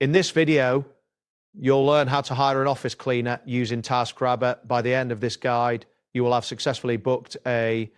In this video, you'll learn how to hire an office cleaner using Taskrabbit. By the end of this guide, you will have successfully booked a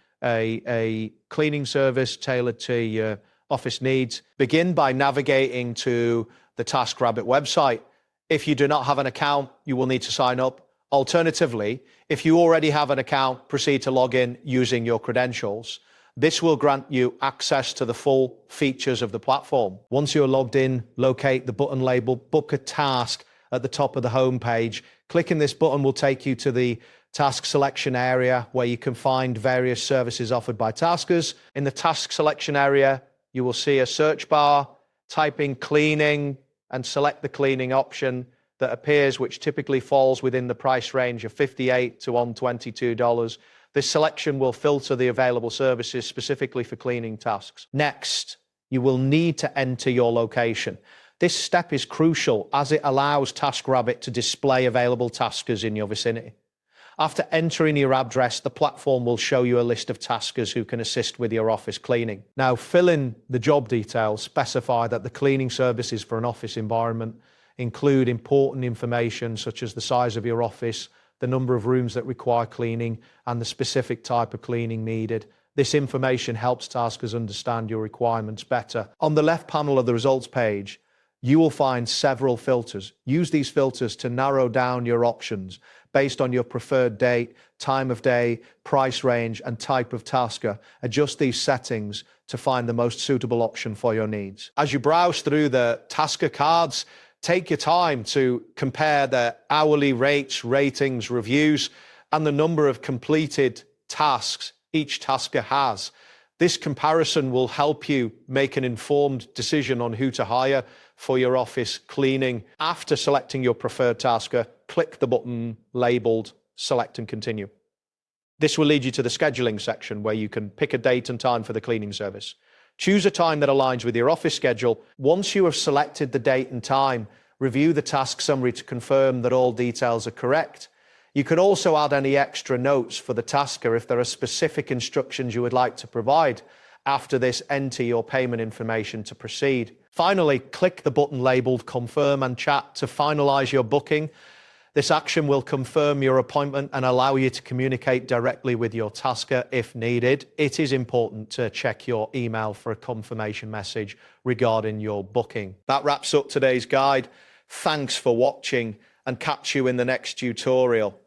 cleaning service tailored to your office needs. Begin by navigating to the Taskrabbit website. If you do not have an account, you will need to sign up. Alternatively, if you already have an account, proceed to log in using your credentials. This will grant you access to the full features of the platform. Once you're logged in, locate the button labeled Book a Task at the top of the home page. Clicking this button will take you to the task selection area where you can find various services offered by taskers. In the task selection area, you will see a search bar. Type in cleaning and select the cleaning option that appears, which typically falls within the price range of $58 to $122. This selection will filter the available services specifically for cleaning tasks. Next, you will need to enter your location. This step is crucial as it allows Taskrabbit to display available taskers in your vicinity. After entering your address, the platform will show you a list of taskers who can assist with your office cleaning. Now, fill in the job details. Specify that the cleaning services for an office environment include important information such as the size of your office, the number of rooms that require cleaning, and the specific type of cleaning needed. This information helps taskers understand your requirements better. On the left panel of the results page, you will find several filters. Use these filters to narrow down your options based on your preferred date, time of day, price range, and type of tasker. Adjust these settings to find the most suitable option for your needs. As you browse through the tasker cards, take your time to compare the hourly rates, ratings, reviews, and the number of completed tasks each tasker has. This comparison will help you make an informed decision on who to hire for your office cleaning. After selecting your preferred tasker, click the button labeled Select and Continue. This will lead you to the scheduling section where you can pick a date and time for the cleaning service. Choose a time that aligns with your office schedule. Once you have selected the date and time, review the task summary to confirm that all details are correct. You can also add any extra notes for the tasker if there are specific instructions you would like to provide. After this, enter your payment information to proceed. Finally, click the button labeled Confirm and Chat to finalize your booking. This action will confirm your appointment and allow you to communicate directly with your tasker if needed. It is important to check your email for a confirmation message regarding your booking. That wraps up today's guide. Thanks for watching, and catch you in the next tutorial.